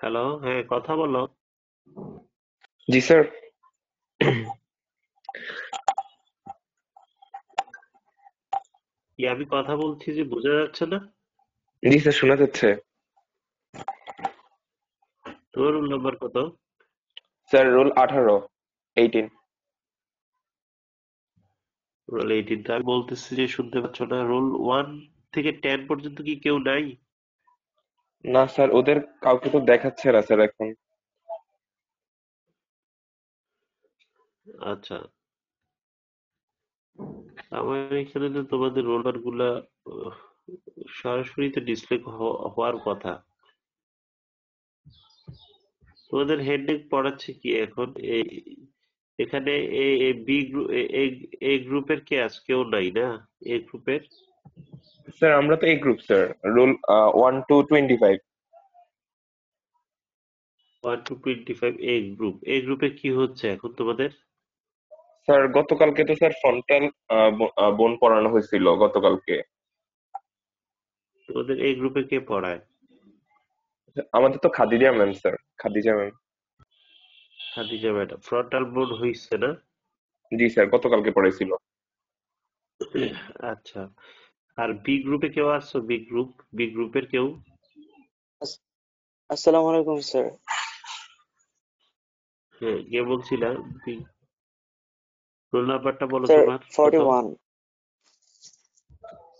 Hello, হ্যাঁ, কথা বলো। জি স্যার। কি আমি কথা বলছি যে বোঝা যাচ্ছে না? জি স্যার, শোনা যাচ্ছে। তোমার রোল নাম্বার কত? Sir roll 18, 18। রোল 18। আমি বলতেছি যে শুনতে পাচ্ছ না? রোল 1 থেকে 10 পর্যন্ত কি কেউ নাই? না স্যার, ওদের কাউকে তো দেখাচ্ছে না স্যার এখন। আচ্ছা, আমার এখানে তো তোমাদের রোল নাম্বার গুলা আহ, সরাসরি তো ডিসপ্লে হওয়ার কথা। তোমাদের হেড পড়াচ্ছে কি এখন? এই এখানে বি গ্রুপ, এ গ্রুপের কে আছে? কেউ নাই না এ গ্রুপের? স্যার আমরা তো এই group sir. Roll 1 to 25। 1 to 25 A group. A গ্রুপে কি হচ্ছে এখন তোমাদের? স্যার গতকালকে তো স্যার ফ্রন্টাল বোন পড়ানো হয়েছিল গতকালকে। তোমাদের এই গ্রুপে কে পড়ায়? আমাদের তো Khadija ma'am sir, Khadija ma'am. Khadija madam. Frontal board হইছে না? জি স্যার, গতকালকে পড়াইছিল। আচ্ছা, আর বি গ্রুপে কেউ আসছো? বি গ্রুপ, বি গ্রুপের কেউ? আস- আসসালামু আলাইকুম স্যার। হ্যাঁ, কে বলছিলা? বি রোল নাম্বারটা বলো স্যার তোমার কত? 41।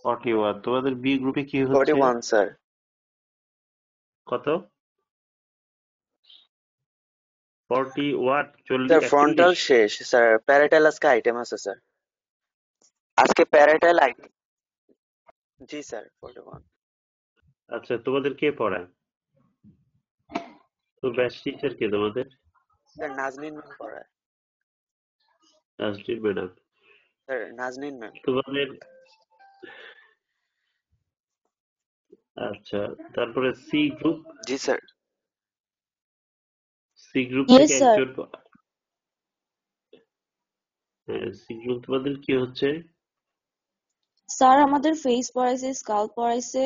41। তোমাদের বি গ্রুপে কি হচ্ছে? 41 স্যার। কত? 41, স্যার 40, ফ্রন্টাল 41। শেষ স্যার, প্যারাটাল আজকে আইটেম আছে স্যার। আজকে প্যারাটাল আইটেম। জি স্যার 41। আচ্ছা, তোমাদের কে পড়ায়? তো ব্যাচ টিচার কে তোমাদের? স্যার নাজনীন ম্যাম পড়ায়। Nazrin madam. Sir Naznin ma'am. তোমাদের, আচ্ছা, তারপরে সি গ্রুপ। জি স্যার। সি গ্রুপ ইয়েস থেকে স্যার। একজন হ্যাঁ, সি গ্রুপ তোমাদের কি হচ্ছে? স্যার আমাদের ফেস পড়াইছে, স্কাল্প পড়াইছে,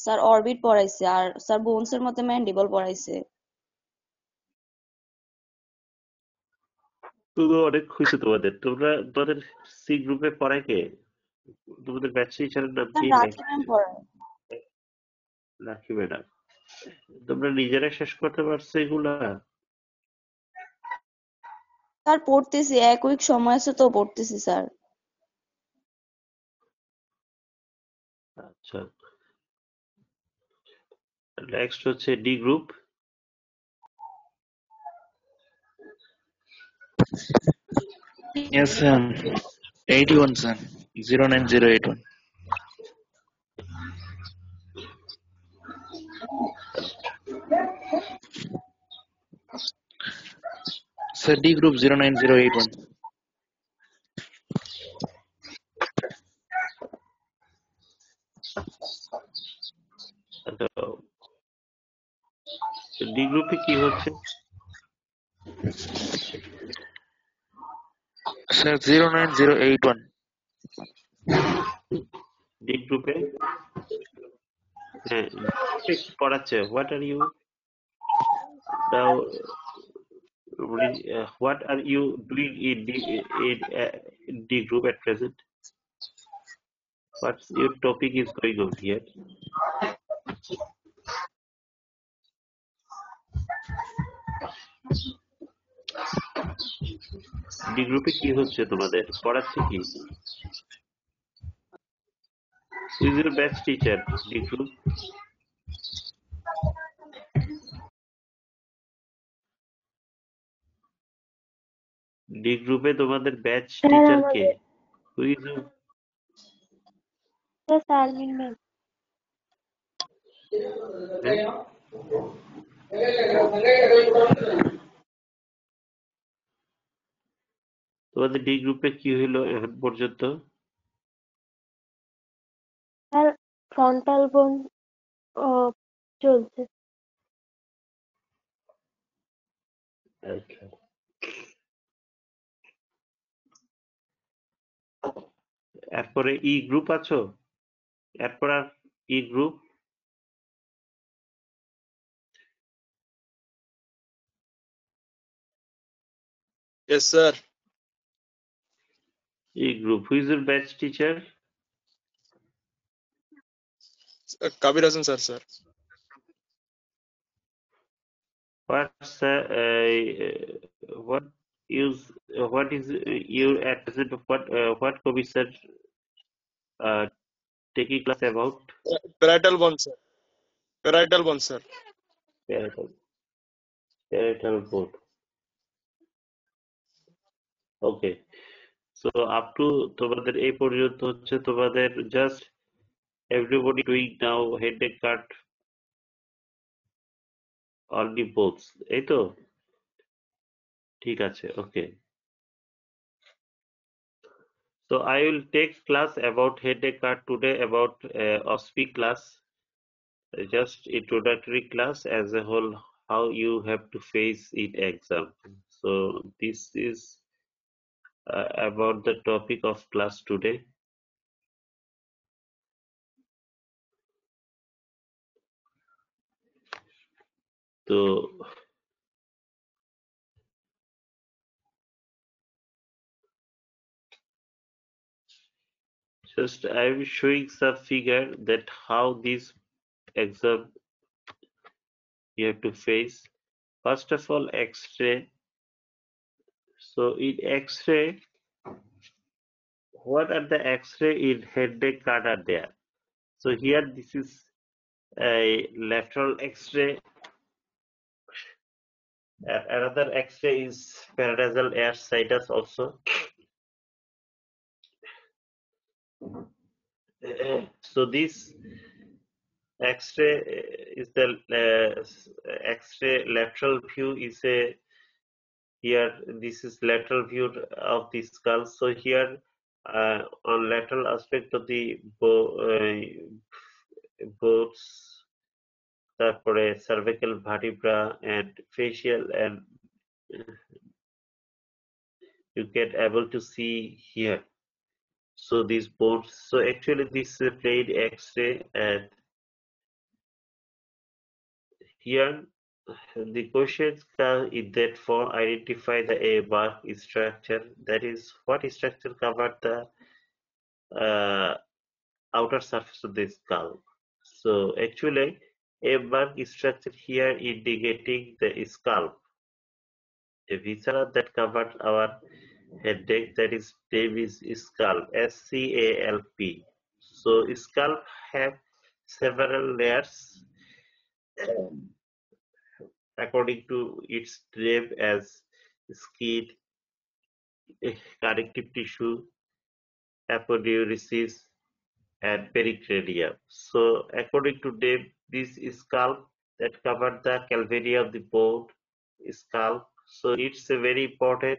স্যার অরবিট পড়াইছে, আর স্যার বোনসের মধ্যে ম্যান্ডিবল পড়াইছে। তো অনেক খুশি তোমাদের। তোমাদের সি গ্রুপে পড়ায় কে? তোমাদের ব্যাচ টিচারের নাম স্যার কি? রাখি ম্যাম পড়ায়। Lucky madam. তোমরা নিজেরা শেষ করতে পারছো এগুলা? স্যার পড়তেছি, এক উইক সময় আছে তো পড়তেছি স্যার। আচ্ছা, নেক্সট হচ্ছে D group. Yes, sir. 81, sir. 09081. Sir, D group 09081. আচ্ছা, ডি গ্রুপে কি হচ্ছে? Sir, 09081. ডি গ্রুপে হ্যাঁ, ডি গ্রুপে কি পড়াচ্ছে? What are you now, what are you doing in D group at present? What's your topic is going on here? D গ্রুপে কি হচ্ছে তোমাদের? পড়াচ্ছে কি? Who is your batch teacher? D group. D গ্রুপে তোমাদের ব্যাচ স্যার টিচার কে? আমাদের who is you? Sharmin ma'am. হ্যাঁ, তোমাদের ডি গ্রুপে কি হইলো এখন পর্যন্ত? স্যার ফ্রন্টাল বোন চলছে। আচ্ছা, এরপরে ই গ্রুপ আছো? এরপর আর ই group? Yes, sir. E group. Who is your batch teacher? Kabir Hasan sir, sir. What what is your at present what Kobi sir uh, taking class about? Parietal bone, sir. Parietal bone, sir. Parietal parietal bone. Okay. So up to তোমাদের এই পর্যন্ত হচ্ছে তোমাদের just everybody doing now headache cut only both এই তো ঠিক আছে okay. So I will take class about headache cut today about OSPI class, just introductory class as a whole, how you have to face it exam. So this is about the topic of class today. So just I am showing some figure that how this exam you have to face. First of all, X-ray. So in X-ray, what are the X-ray in headache card are there? So here this is a lateral X-ray. Another X-ray is paranasal air situs also. So this X-ray is the X-ray lateral view is a here this is lateral view of the skull. So here on lateral aspect of the bones, তারপরে cervical vertebra and facial and you get able to see here. So these bones, so actually this is a plain X-ray and here the questions come in that form. Identify the A mark structure, that is what structure covered the outer surface of the skull. So actually A mark structure here indicating the scalp, a viscera that covered our headache, that is name is scalp, SCALP. So scalp have several layers according to its name as skin, connective tissue, aponeurosis, and pericranium. So according to name, this scalp that covered the calvaria of the bone scalp. So it's a very important.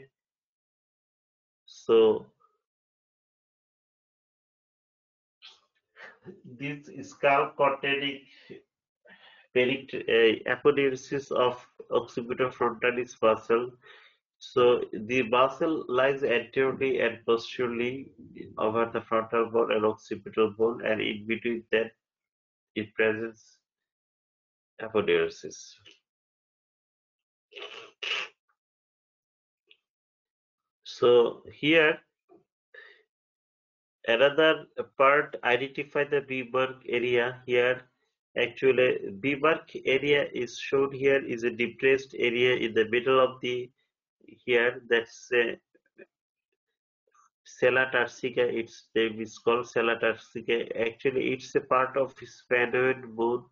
So this scalp containing aponeurosis of occipitofrontalis muscle. So the muscle lies anteriorly and posteriorly over the frontal bone and occipital bone, and in between that it presents aponeurosis. So here another part, identify the B-mark area. Here actually B-mark area is shown here is a depressed area in the middle of the here, that's a sella turcica. Its name is called sella turcica. Actually it's a part of sphenoid bone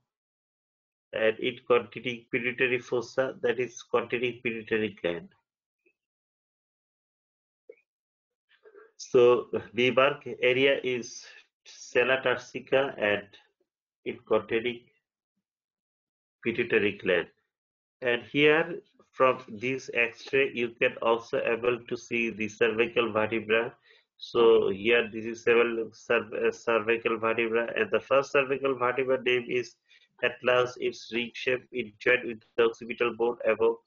and it containing pituitary fossa, that is containing pituitary gland. So the mark area is sella turcica and it containing pituitary gland. And here from this X-ray you can also able to see the cervical vertebra. So here this is cervical vertebra, and the first cervical vertebra name is atlas. It's ring shape, it joined with the occipital bone above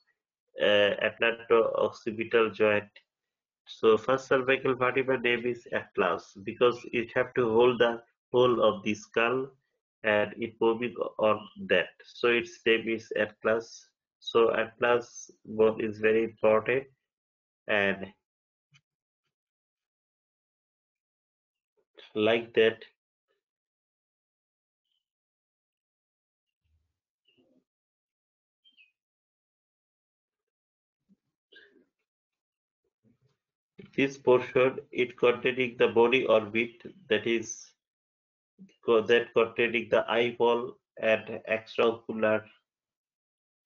atlanto-occipital joint. So first cervical vertebra name is atlas because it have to hold the whole of the skull and it moving on that. So its name is atlas. So atlas bone is very important. and like that. This portion it containing the bony orbit that containing the eyeball and extraocular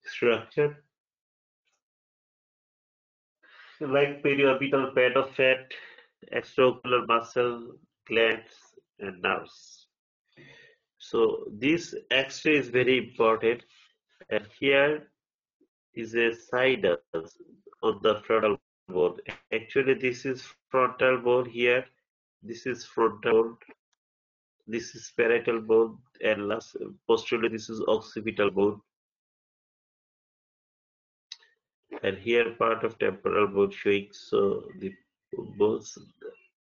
structure like periorbital band of fat, extraocular muscle, glands, and nerves. So this X-ray is very important, and here is a sinus on the frontal bone. Actually, this is frontal bone here. This is frontal bone. This is parietal bone, and last posteriorly this is occipital bone. And here part of temporal bone showing. So the bones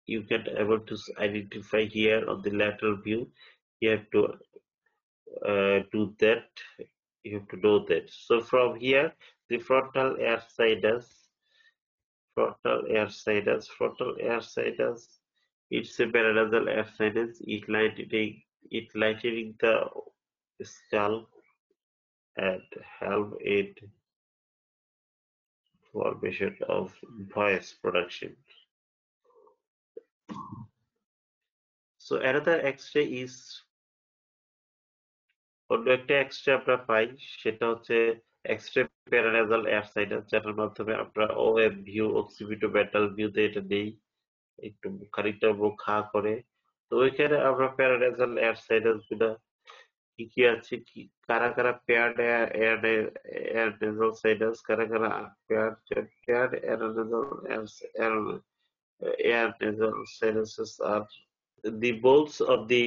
you can able to identify here on the lateral view. You have to do that. You have to know that. So from here, the frontal air sinus. It's a paranasal air sinus. It lightening the skull and help in formation of voice production. So another X-ray is অন্য একটা x-ray আমরা পাই সেটা হচ্ছে x-ray paranasal air sinus যেটার মাধ্যমে আমরা OM view অক্সিপিটোমেটাল ভিউতে এটা নেই একটু খানিকটা মুখ খা করে তো ওইখানে আমরা প্যারানাসাল এয়ার সাইনাস গুলা কি কি আছে কি কারা কারা পেয়ার্ড এয়ার নেজাল সাইনাস কারা কারা paired air nasal air nasal sinuses are the balls of the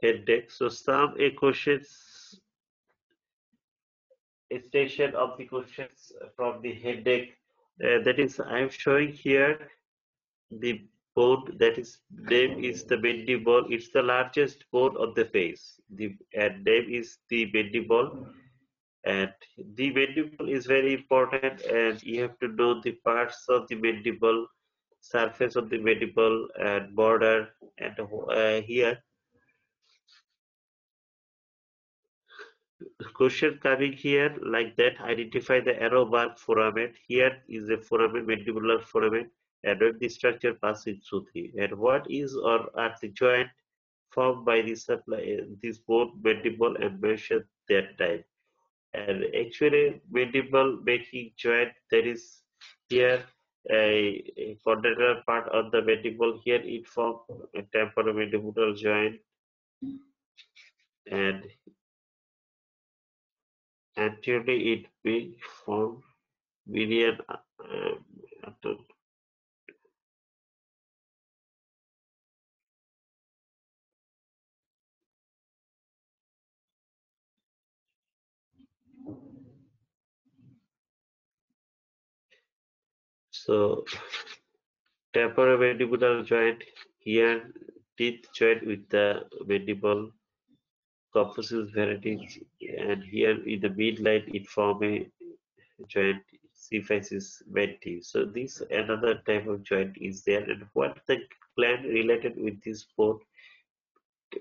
head deck. So some questions extension of the questions from the head deck. That is, I am showing here the bone that is name is the mandible. It's the largest bone on the face. And name is the mandible. And the mandible is very important, and you have to know the parts of the mandible, surface of the mandible, and border. And here question coming here like that, identify the arrow mark foramen. Here is a foramen, mandibular foramen, and when the structure passes through and what is or are the joint formed by this bone mandible and mention that time. And actually mandible making joint, there is here a quadrilateral part of the mandible. Here it forms a temporomandibular joint, and anteriorly it being formed median so temporomandibular joint, here teeth joint with the mandible composite varieties, and here in the midline it form a joint symphysis menti. So this another type of joint is there, and what the gland related with this bone,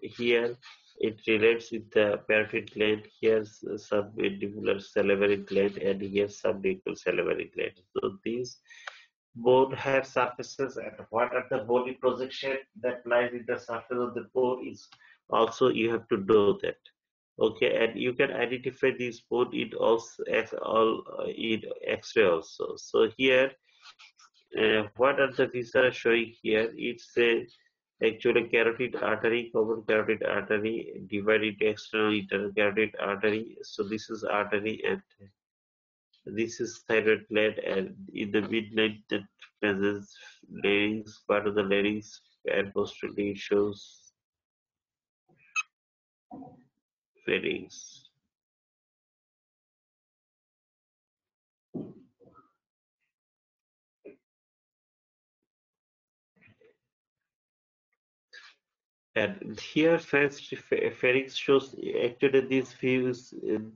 here it relates with the parotid gland. Here's some mandibular salivary gland, and here's some nasal salivary gland. So these bone hair surfaces, and what are the bony projection that lies in the surface of the bone is also you have to know that. Okay, and you can identify this bone in also in X-ray also. So here, what are the viscera showing here? It's a actually carotid artery, common carotid artery, divided into external internal carotid artery. So this is artery, and this is thyroid gland, and in the midline that presents larynx, part of the larynx, and posteriorly it shows pharynx. And here first pharynx shows actually these views in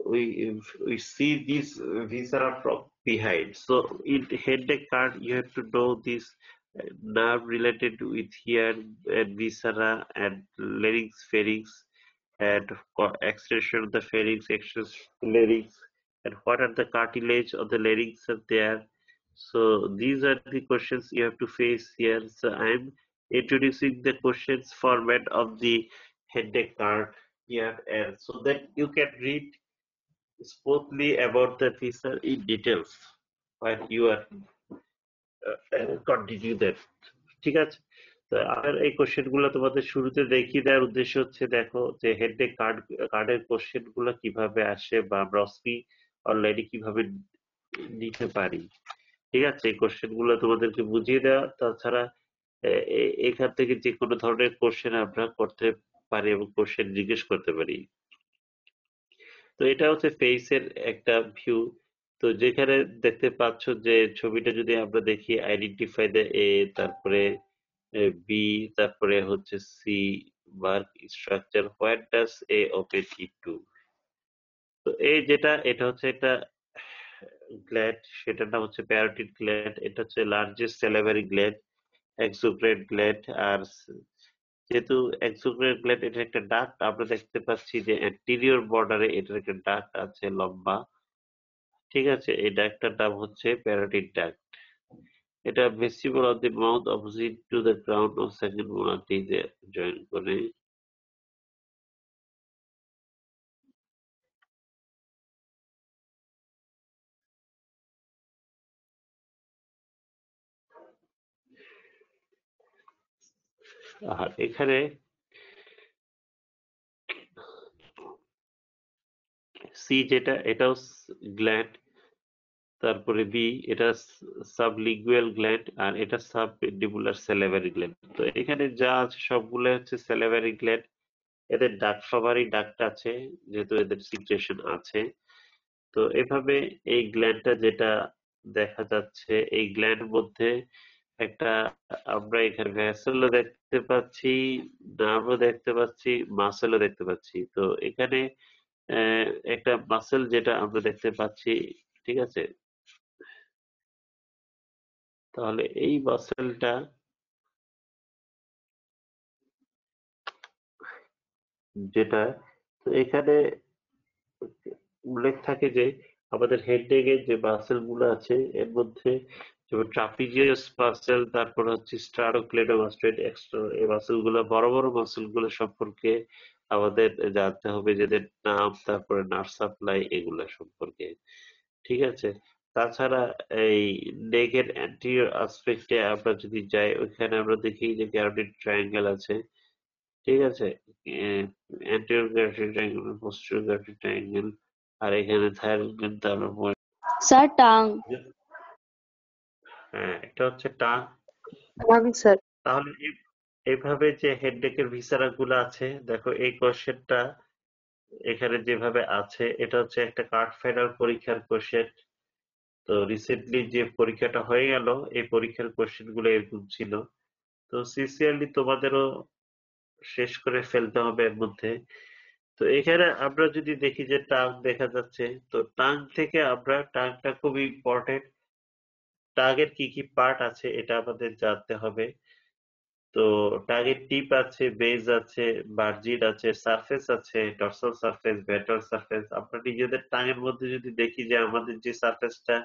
we see these viscera from behind. So in head neck card, you have to know this nerve related with here and viscera and larynx, pharynx, and extension of the pharynx, extension of the larynx, and what are the cartilage of the larynx are there. So these are the questions you have to face here. So I'm introducing the questions format of the head neck card here, and so that you can read smoothly about the feature in details while you are continue that. ঠিক আছে, তো আমার এই question গুলো তোমাদের শুরুতে দেখিয়ে দেওয়ার উদ্দেশ্য হচ্ছে, দেখো যে হেড নেক কার্ডের কোশ্চেন গুলো কিভাবে আসে বা আমরা অসপি অলরেডি কিভাবে নিতে পারি। ঠিক আছে, এই কোশ্চেন গুলো তোমাদেরকে বুঝিয়ে দেওয়া, তাছাড়া এখান থেকে যে কোনো ধরনের কোশ্চেন আমরা করতে পারি এবং কোশ্চেন জিজ্ঞেস করতে পারি। তো এটা হচ্ছে ফেসের একটা ভিউ। তো যেখানে দেখতে পাচ্ছ যে ছবিটা যদি আমরা দেখি, আইডেন্টিফাই দ্য এ, তারপরে বি, তারপরে হচ্ছে C, work structure, what does a open into. তো এই যেটা, এটা হচ্ছে একটা গ্ল্যান্ড, সেটার নাম হচ্ছে প্যারোটিড গ্ল্যান্ড। এটা হচ্ছে largest salivary gland, exocrine gland. আর যেহেতু এক্সোক্রাইন গ্ল্যান্ড, এটা একটা ডাক্ট, আমরা দেখতে পাচ্ছি যে অ্যান্টেরিয়র বর্ডারে এটার একটা ডাক্ট আছে লম্বা। ঠিক আছে, এই ডাক্টটার নাম হচ্ছে প্যারোটিড ডাক্ট। এটা vestibule of the mouth opposite to the ground of second molar টিথে জয়েন করে। আর এখানে সি যেটা, এটাও গ্ল্যান্ড, তারপরে বি এটা সাবলিঙ্গুয়াল গ্ল্যান্ড, আর এটা সাবমেন্ডিবুলার স্যালিভারি গ্ল্যান্ড। তো এখানে যা আছে সবগুলো হচ্ছে স্যালিভারি গ্ল্যান্ড। এদের ডাক সবারই ডাকটা আছে, যেহেতু এদের সিক্রেশন আছে। তো এভাবে এই গ্ল্যান্ডটা যেটা দেখা যাচ্ছে, এই গ্ল্যান্ড মধ্যে একটা আমরা এখানে ভ্যাসেলও দেখতে পাচ্ছি, নার্ভও দেখতে পাচ্ছি, মাসেলও দেখতে পাচ্ছি। তো এখানে একটা মাসেল যেটা আমরা দেখতে পাচ্ছি, ঠিক আছে, তাহলে এই মাসেলটা যেটা, তো এখানে উল্লেখ থাকে যে আমাদের হেড নেকের যে মাসেল গুলো আছে এর মধ্যে, যেমন ট্রাপিজিয়াস মাসেল, তারপর হচ্ছে স্টারোক্লেডোমাস্টোইড, এই মাসেল গুলো, বড় বড় মাসেল গুলো সম্পর্কে আমাদের জানতে হবে, যেদের নাম, তারপরে নার্ভ সাপ্লাই, এগুলা সম্পর্কে। ঠিক আছে, তাছাড়া এই নেকের অ্যান্টিরিয়র আসপেক্টে আমরা যদি যাই, ওইখানে আমরা দেখি যে ক্যারোটিড ট্রায়াঙ্গেল আছে। ঠিক আছে, anterior carotid triangle, posterior carotid triangle, আর এখানে থাইরয়েড, তারপর স্যার টাং। হ্যাঁ, এটা হচ্ছে টাং। স্যার। তাহলে এইভাবে যে হেড নেকের ভিসারা গুলো আছে, দেখো এই কোশ্চেনটা এখানে যেভাবে আছে, এটা হচ্ছে একটা কার্ড ফাইনাল পরীক্ষার কোশ্চেন। তো রিসেন্টলি যে পরীক্ষাটা হয়ে গেল, এই পরীক্ষার কোশ্চেন গুলো এরকম ছিল। তো সিনসিয়ারলি তোমাদেরও শেষ করে ফেলতে হবে এর মধ্যে। তো এখানে আমরা যদি দেখি যে টাং দেখা যাচ্ছে, তো টাং থেকে আমরা, টাংটা খুব ইম্পর্টেন্ট, টাগের কি কি পার্ট আছে এটা আমাদের জানতে হবে। তো টাগের টিপ আছে, বেজ আছে, মার্জিন আছে, সারফেস আছে, ডরসাল সারফেস, ভেন্ট্রাল সারফেস। আমরা নিজেদের টাঙের মধ্যে যদি দেখি যে আমাদের যে সারফেসটা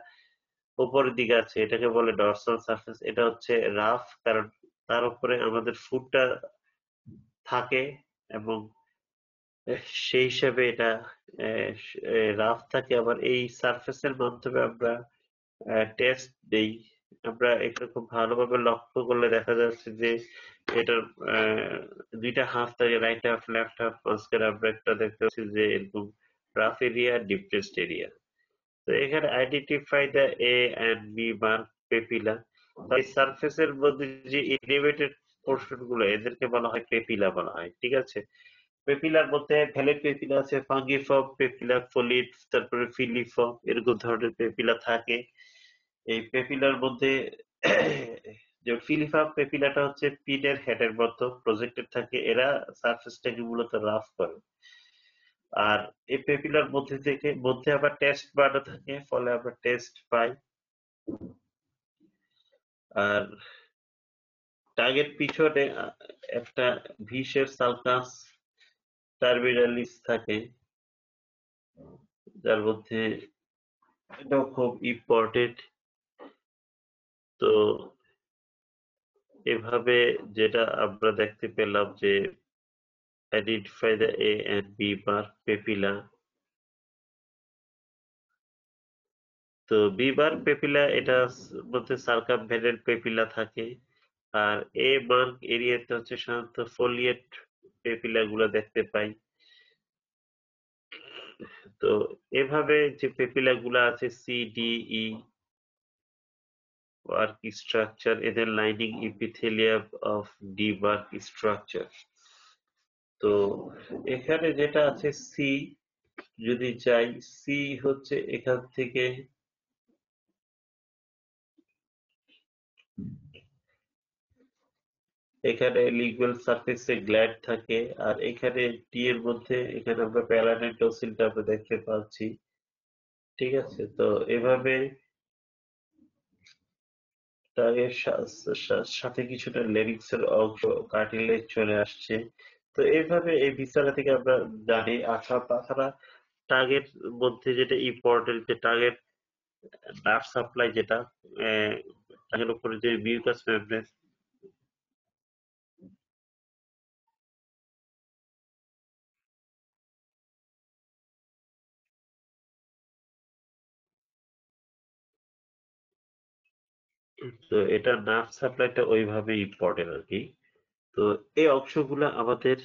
উপরের দিকে আছে, এটাকে বলে ডরসাল সারফেস। এটা হচ্ছে রাফ, কারণ তার উপরে আমাদের ফুডটা থাকে এবং সেই হিসাবে এটা রাফ থাকে। আবার এই সারফেসের মাধ্যমে আমরা টেস্ট দেই। আমরা এটা খুব ভালোভাবে লক্ষ্য করলে দেখা যাচ্ছে যে এটার দুইটা হাফ থাকে, রাইট হাফ, লেফট হাফ। মাঝখানে আমরা একটা দেখতে পাচ্ছি যে এরকম rough area, deep test area. তো এখানে identify the A and B mark papilla. এই সারফেসের মধ্যে যে ইনহিবিটেড পোর্শন গুলো, এদেরকে বলা হয় পেপিলা বলা হয়। ঠিক আছে, পেপিলার মধ্যে ভ্যালেট পেপিলা আছে, ফাঙ্গিফর্ম পেপিলা, ফোলিট, তারপরে ফিলিফর্ম, এরকম ধরনের পেপিলা থাকে। এই পেপিলার মধ্যে যে ফিলিফর্ম পেপিলাটা হচ্ছে পিনের হেডের মতো প্রজেক্টেড থাকে। এরা সারফেসটাকে মূলত রাফ করে। আর এই পেপিলার মধ্যে আবার টেস্ট বারও থাকে, ফলে আমরা টেস্ট পাই। আর টার্গেট পিছনে একটা ভিসের সালকাস টার্মিনালিস থাকে, যার মধ্যে এটাও খুব ইম্পর্টেন্ট। তো এভাবে যেটা আমরা দেখতে পেলাম যে identify the A and B bar papilla. তো বি বার পেপিলা এটা মধ্যে সার্কামভেন্টেন্ট পেপিলা থাকে, আর এ মার্ক এরিয়াতে হচ্ছে সাধারণত ফোলিয়েট পেপিলা গুলো দেখতে পাই। তো এভাবে যে পেপিলা গুলো আছে C D E work structure, এদের lining epithelium of D work structure. তো এখানে যেটা আছে সি, যদি চাই সি হচ্ছে এখান থেকে এখানে লিঙ্গুয়াল সারফেসে গ্ল্যান্ড থাকে, আর এখানে টি এর মধ্যে এখানে আমরা প্যালাটাইন টনসিলটা আমরা দেখতে পাচ্ছি। ঠিক আছে, তো এভাবে তার এর সাথে কিছুটা লেরিক্স এর অংশ কার্টিলেজ চলে আসছে। তো এইভাবে এই ভিসারা থেকে আমরা জানি। তাছাড়া টার্গেট মধ্যে যেটা ইম্পর্টেন্ট, যে টার্গেট নার্ভ সাপ্লাই, যেটা টার্গেট উপরে যে মিউকাস মেমব্রেন, তো এটা নার্ভ সাপ্লাইটা ওইভাবে ইম্পর্টেন্ট আর কি। তো এই অংশগুলো আমাদের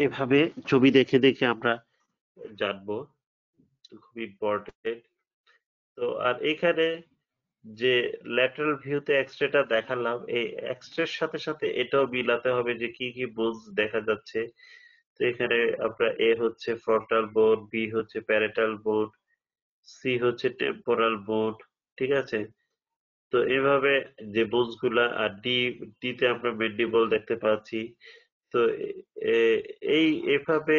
এভাবে ছবি দেখে দেখে আমরা জানবো, খুব ইম্পর্টেন্ট। তো আর এখানে যে ল্যাটারাল ভিউতে এক্সরেটা দেখালাম, এই এক্সরের সাথে সাথে এটাও মিলাতে হবে যে কি কি বোনস দেখা যাচ্ছে। তো এখানে আমরা এ হচ্ছে ফ্রন্টাল বোন, বি হচ্ছে প্যারেটাল বোন, সি হচ্ছে টেম্পোরাল বোন। ঠিক আছে, তো এভাবে যে বোনস গুলা, আর ডি তে আমরা মেন্ডিবল দেখতে পাচ্ছি। তো এই এভাবে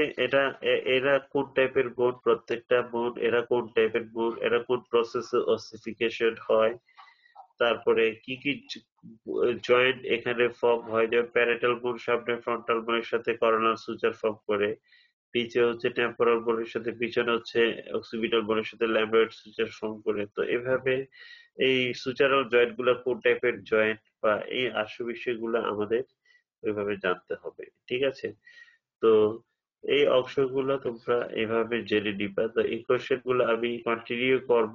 এরা কোন টাইপের বোন, প্রত্যেকটা বোন এরা কোন টাইপের বোন, এরা কোন প্রসেসে অসিফিকেশন হয়, তারপরে কি কি জয়েন্ট এখানে ফর্ম হয়, যেমন প্যারেটাল বোন সামনে ফ্রন্টাল বোনের সাথে করোনাল সুচার ফর্ম করে, পিছে হচ্ছে টেম্পোরাল বোনের সাথে, পিছনে হচ্ছে অক্সিপিটাল বোনের সাথে ল্যাম্বার্ট সুচার ফর্ম করে। তো এভাবে এই সুচারাল জয়েন্ট গুলা কোন টাইপের জয়েন্ট বা এই আসল বিষয়গুলো আমাদের ওইভাবে জানতে হবে। ঠিক আছে, তো এই অংশগুলো তোমরা এভাবে জেনে নিবা। তো এই কোশ্চেন গুলো আমি কন্টিনিউ করব।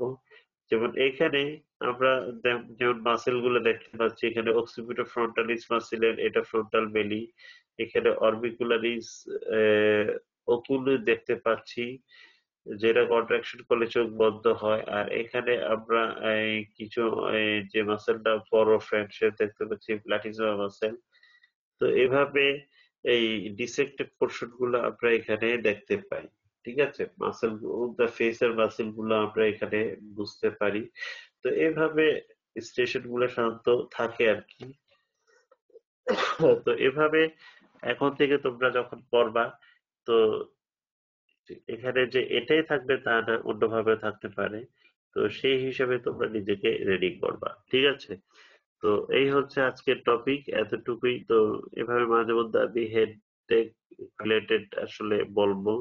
যেমন এখানে আমরা যেমন মাসেল গুলো দেখতে পাচ্ছি, এখানে অক্সিপিটো ফ্রন্টালিস মাসেলের এটা ফ্রন্টাল বেলি, এখানে অরবিকুলারিস ওকুলি দেখতে পাচ্ছি, যেটা কন্ট্রাকশন করলে চোখ বন্ধ হয়। আর এখানে আমরা কিছু যে মাসেলটা বড় ফ্র্যাকচার দেখতে পাচ্ছি, প্ল্যাটিসিমা মাসেল। তো এভাবে এই ডিসেক্টেড পোর্শন গুলো আমরা এখানে দেখতে পাই। ঠিক আছে, মাসেল দা ফেসের মাসেল গুলো আমরা এখানে বুঝতে পারি। তো এভাবে স্টেশন গুলো সাধারণত থাকে আর কি। তো এভাবে এখন থেকে তোমরা যখন পড়বা, তো এখানে যে এটাই থাকবে তা না, অন্যভাবে থাকতে পারে। তো সেই হিসাবে তোমরা নিজেকে রেডি করবা। ঠিক আছে, তো এই হচ্ছে আজকের টপিক, এতটুকুই। তো এভাবে মাঝে মধ্যে আমি হেডেক রিলেটেড আসলে বলবো।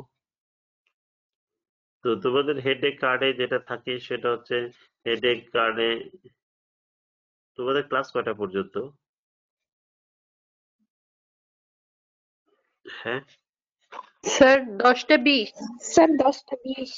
তো তোমাদের হেডেক কার্ডে যেটা থাকে সেটা হচ্ছে, হেডেক কার্ডে তোমাদের ক্লাস কয়টা পর্যন্ত? হ্যাঁ, স্যার 10টা 20। স্যার 10টা 20।